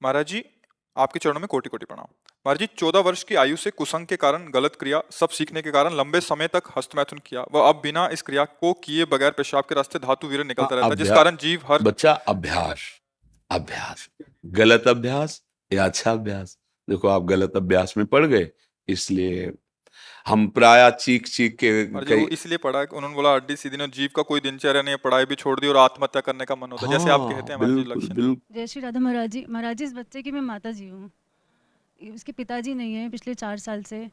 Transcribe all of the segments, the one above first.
महाराज जी, आपके चरणों में कोटि कोटि प्रणाम। महाराज जी, 14 वर्ष की आयु से कुसंग के कारण गलत क्रिया सब सीखने के कारण लंबे समय तक हस्तमैथुन किया व अब बिना इस क्रिया को किए बगैर पेशाब के रास्ते धातु वीर्य हाँ, निकलता रहता है, जिस अभ्यास। कारण जीव हर बच्चा, अभ्यास। अभ्यास, गलत अभ्यास या अच्छा अभ्यास। देखो, आप गलत अभ्यास में पड़ गए, इसलिए हम प्राय चीख चीख के महाराज जी, वो कई। इसलिए पढ़ा कि उन्होंने बोला हड्डी सीधी ने जीव का कोई दिनचर्या नहीं है, पढ़ाई भी छोड़ दी और आत्महत्या करने का मन होता है, जैसे आप कहते हाँ, हैं महाराज जी बिल्कुल लक्षण। बिल्कुल। जय श्री राधा महाराज जी। महाराज जी, इस बच्चे की मैं माता जी हूँ। इसके पिताजी नहीं है पिछले 4 साल से।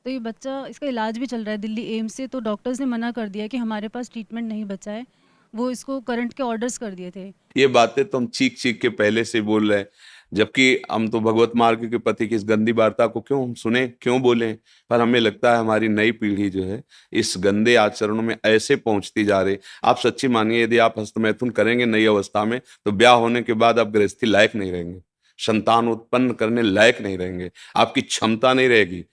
तो ये बच्चा, इसका इलाज भी चल रहा है दिल्ली एम्स से। तो डॉक्टर्स ने मना कर दिया कि हमारे पास ट्रीटमेंट नहीं बचा है। वो इसको करंट के ऑर्डर्स कर दिए थे। ये बातें तो हम चीख चीख के पहले से बोल रहे हैं, जबकि हम तो भगवत मार्ग के पति की इस गंदी वार्ता को क्यों हम सुने, क्यों बोले। पर हमें लगता है हमारी नई पीढ़ी जो है इस गंदे आचरणों में ऐसे पहुंचती जा रही। आप सच्ची मानिए, यदि आप हस्तमैथुन करेंगे नई अवस्था में, तो ब्याह होने के बाद आप गृहस्थी लायक नहीं रहेंगे, संतान उत्पन्न करने लायक नहीं रहेंगे, आपकी क्षमता नहीं रहेगी।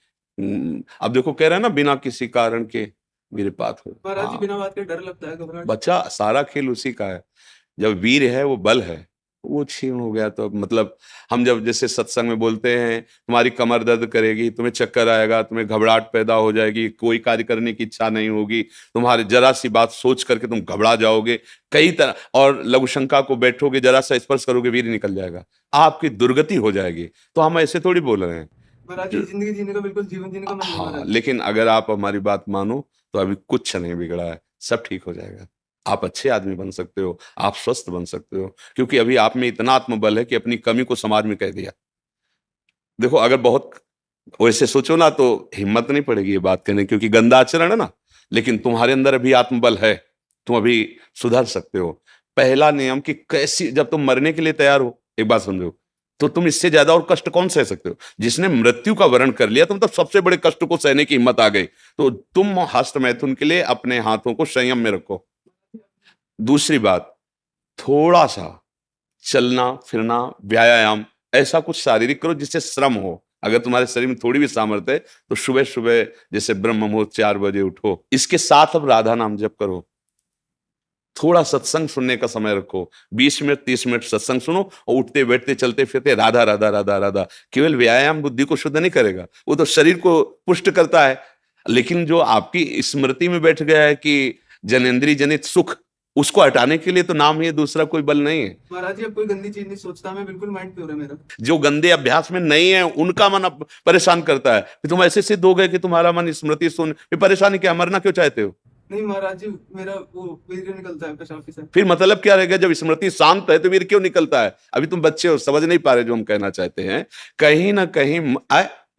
अब देखो, कह रहे हैं ना, बिना किसी कारण के वीरपात हो। महाराज जी, हाँ, बिना बात के डर लगता है, घबराहट। बच्चा, सारा खेल उसी का है। जब वीर है, वो बल है, वो क्षीण हो गया तो मतलब हम जब जैसे सत्संग में बोलते हैं, तुम्हारी कमर दर्द करेगी, तुम्हें चक्कर आएगा, तुम्हें घबराहट पैदा हो जाएगी, कोई कार्य करने की इच्छा नहीं होगी, तुम्हारी जरा सी बात सोच करके तुम घबरा जाओगे कई तरह, और लघु शंका को बैठोगे, जरा सा स्पर्श करोगे, वीर निकल जाएगा, आपकी दुर्गति हो जाएगी। तो हम ऐसे थोड़ी बोल रहे हैं। महाराज जी, जिंदगी जीने का बिल्कुल जीवन जीने का मन नहीं है हाँ, महाराज जी। लेकिन अगर आप हमारी बात मानो तो अभी कुछ नहीं बिगड़ा है, सब ठीक हो जाएगा। आप अच्छे आदमी बन सकते हो, आप स्वस्थ बन सकते हो, क्योंकि अभी आप में इतना आत्मबल है कि अपनी कमी को समाज में कह दिया। देखो, अगर बहुत वैसे सोचो ना तो हिम्मत नहीं पड़ेगी ये बात कहने, क्योंकि गंदा आचरण है ना। लेकिन तुम्हारे अंदर अभी आत्मबल है, तुम अभी सुधर सकते हो। पहला नियम कि कैसी, जब तुम मरने के लिए तैयार हो, एक बात समझो, तो तुम इससे ज्यादा और कष्ट कौन सह सकते हो। जिसने मृत्यु का वर्ण कर लिया, तुम तब सबसे बड़े कष्ट को सहने की हिम्मत आ गई। तो तुम हस्तमैथुन के लिए अपने हाथों को संयम में रखो। दूसरी बात, थोड़ा सा चलना फिरना, व्यायाम, ऐसा कुछ शारीरिक करो जिससे श्रम हो। अगर तुम्हारे शरीर में थोड़ी भी सामर्थ्य है तो सुबह सुबह जैसे ब्रह्म मुहूर्त 4 बजे उठो। इसके साथ अब राधा नाम जप करो। थोड़ा सत्संग सुनने का समय रखो, 20 मिनट 30 मिनट सत्संग सुनो, और उठते बैठते चलते फिरते राधा राधा राधा राधा। केवल व्यायाम बुद्धि को शुद्ध नहीं करेगा, वो तो शरीर को पुष्ट करता है, लेकिन जो आपकी स्मृति में बैठ गया है कि जनेंद्रिय जनित सुख, उसको हटाने के लिए तो नाम ही है, दूसरा कोई बल नहीं है। महाराज जी, अब कोई गंदी चीज नहीं सोचता, मैं बिल्कुल माइंड प्योर है मेरा। जो गंदे अभ्यास में नहीं है उनका मन अब परेशान करता है कि तुम ऐसे सिद्ध हो गए कि तुम्हारा मन स्मृति सुन, फिर परेशानी क्या, मरना क्यों चाहते हो। नहीं महाराज जी, मेरा वो वीर्य निकलता है पेशाब से। फिर मतलब क्या रहेगा, जब स्मृति शांत है तो वीर क्यों निकलता है। अभी तुम बच्चे हो, समझ नहीं पा रहे जो हम कहना चाहते हैं। कहीं ना कहीं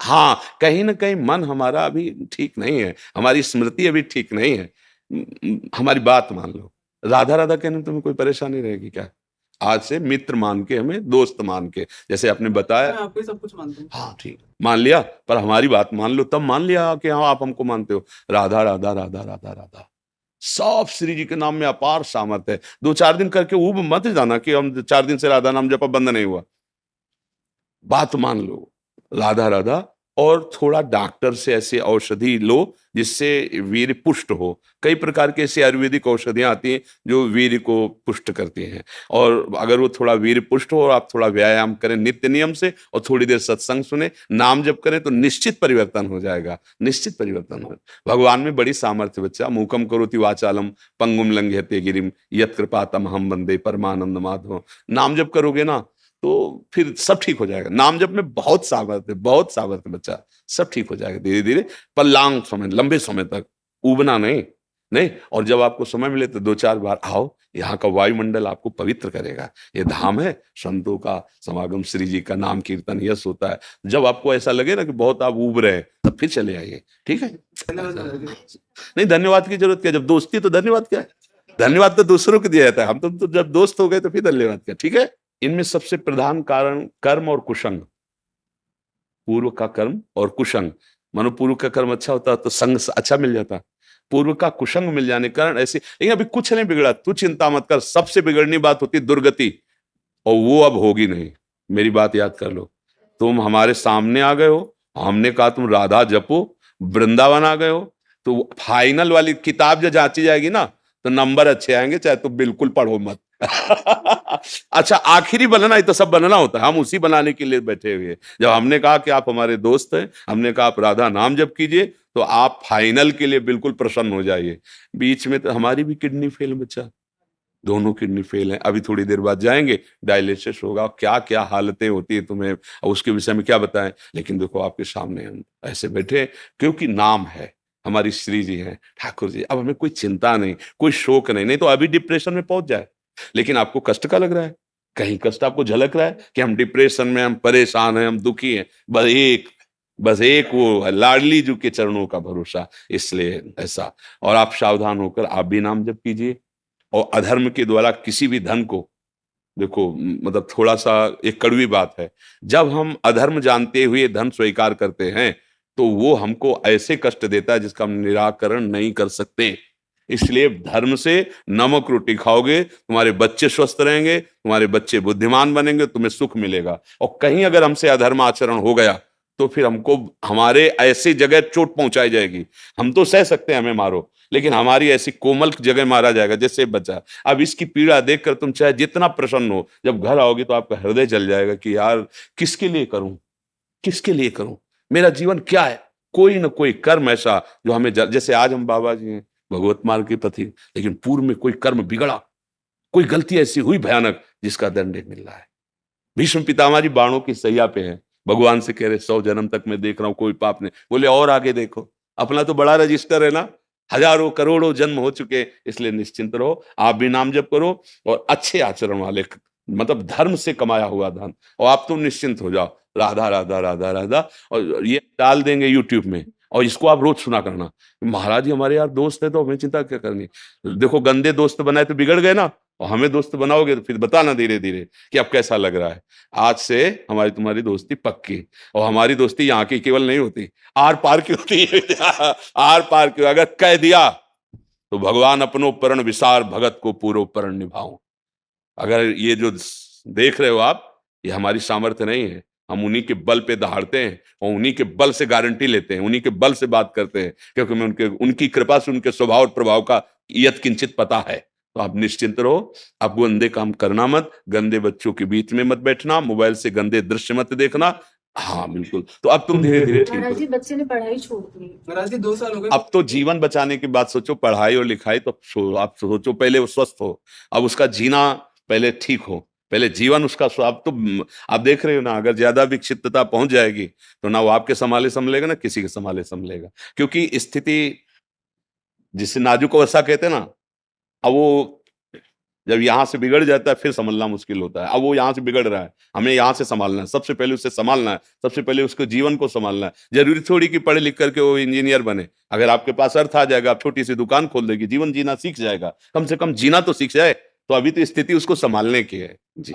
हाँ, कहीं ना कहीं मन हमारा अभी ठीक नहीं है, हमारी स्मृति अभी ठीक नहीं है। हमारी बात मान लो, राधा राधा कहने में तुम्हें कोई परेशानी रहेगी क्या। आज से मित्र मान के, हमें दोस्त मान के, जैसे आपने बताया। मैं आपको ही सब कुछ मानता हूँ। हाँ ठीक, मान लिया, पर हमारी बात मान लो, तब मान लिया कि हाँ आप हमको मानते हो। राधा राधा राधा राधा राधा, सब श्री जी के नाम में अपार सामर्थ्य है। 2-4 दिन करके ऊब मत जाना कि हम 4 दिन से राधा नाम जपा बंद नहीं हुआ। बात मान लो, राधा राधा, और थोड़ा डॉक्टर से ऐसी औषधि लो जिससे वीर्य पुष्ट हो। कई प्रकार के ऐसी आयुर्वेदिक औषधियां आती हैं जो वीर्य को पुष्ट करती हैं। और अगर वो थोड़ा वीर्य पुष्ट हो और आप थोड़ा व्यायाम करें नित्य नियम से, और थोड़ी देर सत्संग सुने, नाम जप करें, तो निश्चित परिवर्तन हो जाएगा, निश्चित परिवर्तन हो। भगवान में बड़ी सामर्थ्य बच्चा। मूकम करोति वाचालम पंगुम लंघयते गिरिम यत् कृपातमहं वंदे परमानंद माधव। नाम जप करोगे ना तो फिर सब ठीक हो जाएगा। नाम जप में बहुत सामर्थ्य, बहुत सामर्थ्य बच्चा, सब ठीक हो जाएगा धीरे धीरे, पर लॉन्ग समय, लंबे समय तक, उबना नहीं। नहीं, और जब आपको समय मिले तो 2-4 बार आओ, यहाँ का वायुमंडल आपको पवित्र करेगा। ये धाम है संतों का समागम, श्री जी का नाम कीर्तन यश होता है। जब आपको ऐसा लगे ना कि बहुत आप उब रहे हैं, तब फिर चले आइए, ठीक है। धन्यवाद महाराज जी। नहीं, धन्यवाद की जरूरत क्या, जब दोस्ती तो धन्यवाद क्या है। धन्यवाद तो दूसरों को दिया जाता है, हम तो जब दोस्त हो गए तो फिर धन्यवाद क्या, ठीक है। इनमें सबसे प्रधान कारण कर्म और कुसंग, पूर्व का कर्म और कुसंग। मानो पूर्व का कर्म अच्छा होता तो संग अच्छा मिल जाता, पूर्व का कुसंग मिल जाने के कारण ऐसे। लेकिन अभी कुछ नहीं बिगड़ा, तू चिंता मत कर। सबसे बिगड़नी बात होती दुर्गति, और वो अब होगी नहीं। मेरी बात याद कर लो, तुम हमारे सामने आ गए हो, हमने कहा तुम राधा जपो, वृंदावन आ गए हो, तो फाइनल वाली किताब जो जांची जाएगी ना, तो नंबर अच्छे आएंगे, चाहे तुम बिल्कुल पढ़ो मत। अच्छा, आखिरी बनना ही तो सब बनना होता है, हम उसी बनाने के लिए बैठे हुए हैं। जब हमने कहा कि आप हमारे दोस्त हैं, हमने कहा आप राधा नाम जप कीजिए, तो आप फाइनल के लिए बिल्कुल प्रसन्न हो जाइए। बीच में तो हमारी भी किडनी फेल बच्चा, दोनों किडनी फेल हैं, अभी थोड़ी देर बाद जाएंगे, डायलिसिस होगा, क्या क्या हालतें होती है तुम्हें और उसके विषय में क्या बताएं। लेकिन देखो आपके सामने हम ऐसे बैठे हैं, क्योंकि नाम है, हमारी श्री जी हैं, ठाकुर जी। अब हमें कोई चिंता नहीं, कोई शोक नहीं, नहीं तो अभी डिप्रेशन में पहुंच जाए। लेकिन आपको कष्ट का लग रहा है, कहीं कष्ट आपको झलक रहा है कि हम डिप्रेशन में, हम परेशान हैं, हम दुखी हैं, बस एक वो लाडली जी के चरणों का भरोसा, इसलिए ऐसा। और आप सावधान होकर आप भी नाम जप कीजिए। और अधर्म के द्वारा किसी भी धन को, देखो मतलब थोड़ा सा एक कड़वी बात है, जब हम अधर्म जानते हुए धन स्वीकार करते हैं तो वो हमको ऐसे कष्ट देता है जिसका हम निराकरण नहीं कर सकते। इसलिए धर्म से नमक रोटी खाओगे, तुम्हारे बच्चे स्वस्थ रहेंगे, तुम्हारे बच्चे बुद्धिमान बनेंगे, तुम्हें सुख मिलेगा। और कहीं अगर हमसे अधर्म आचरण हो गया तो फिर हमको हमारे ऐसी जगह चोट पहुंचाई जाएगी। हम तो सह सकते हैं, हमें मारो, लेकिन हमारी ऐसी कोमल जगह मारा जाएगा जैसे बच्चा। अब इसकी पीड़ा देखकर तुम चाहे जितना प्रसन्न हो, जब घर आओगे तो आपका हृदय जल जाएगा कि यार किसके लिए करूं, किसके लिए करूं, मेरा जीवन क्या है। कोई ना कोई कर्म ऐसा जो हमें जैसे आज हम बाबा जी हैं, भगवत मार्ग के पथी, लेकिन पूर्व में कोई कर्म बिगड़ा, कोई गलती ऐसी हुई भयानक जिसका दंड मिल रहा है। भीष्म पितामह जी बाणों की सैया पे हैं, भगवान से कह रहे 100 जन्म तक मैं देख रहा हूं कोई पाप नहीं। बोले और आगे देखो, अपना तो बड़ा रजिस्टर है ना, हजारों करोड़ों जन्म हो चुके, इसलिए निश्चिंत रहो, आप भी नाम जप करो और अच्छे आचरण वाले, मतलब धर्म से कमाया हुआ धन, और आप तुम निश्चिंत हो जाओ। राधा राधा राधा राधा, और ये डाल देंगे यूट्यूब में, और इसको आप रोज सुना करना। महाराज जी हमारे यार दोस्त है तो हमें चिंता क्या करनी। देखो गंदे दोस्त बनाए तो बिगड़ गए ना, और हमें दोस्त बनाओगे तो फिर बताना धीरे धीरे कि अब कैसा लग रहा है। आज से हमारी तुम्हारी दोस्ती पक्की, और हमारी दोस्ती यहाँ की केवल नहीं होती, आर पार की होती है। आर पार की, अगर कह दिया तो भगवान अपनो परण विसार, भगत को पूरो परण निभाओ। अगर ये जो देख रहे हो आप, ये हमारी सामर्थ्य नहीं है, हम उन्हीं के बल पे दहाड़ते हैं और उन्हीं के बल से गारंटी लेते हैं, उन्हीं के बल से बात करते हैं, क्योंकि हमें उनकी कृपा से उनके स्वभाव और प्रभाव का यत किंचित पता है। तो आप निश्चिंत रहो, आप गंदे काम करना मत, गंदे बच्चों के बीच में मत बैठना, मोबाइल से गंदे दृश्य मत देखना। हाँ बिल्कुल, तो अब तुम धीरे धीरे ठीक महाराज हो। जी बच्चे ने पढ़ाई छोड़ दी। महाराज जी 2 साल हो गए। अब तो जीवन बचाने की बात सोचो, पढ़ाई और लिखाई तो आप सोचो, पहले वो स्वस्थ हो, अब उसका जीना पहले ठीक हो, पहले जीवन उसका अब तो आप देख रहे हो ना, अगर ज्यादा विक्षिप्तता पहुंच जाएगी तो ना वो आपके संभाले संभलेगा ना किसी के संभाले संभलेगा, क्योंकि स्थिति जिसे नाजुक अवस्था कहते हैं ना, अब वो जब यहां से बिगड़ जाता है फिर संभलना मुश्किल होता है। अब वो यहां से बिगड़ रहा है, हमें यहां से संभालना है, सबसे पहले उससे संभालना है, सबसे पहले उसको जीवन को संभालना है। जरूरी थोड़ी कि पढ़े लिख करके वो इंजीनियर बने, अगर आपके पास अर्थ आ जाएगा आप छोटी सी दुकान खोल देगी, जीवन जीना सीख जाएगा, कम से कम जीना तो सीख जाए। तो अभी तो स्थिति उसको संभालने की है जी।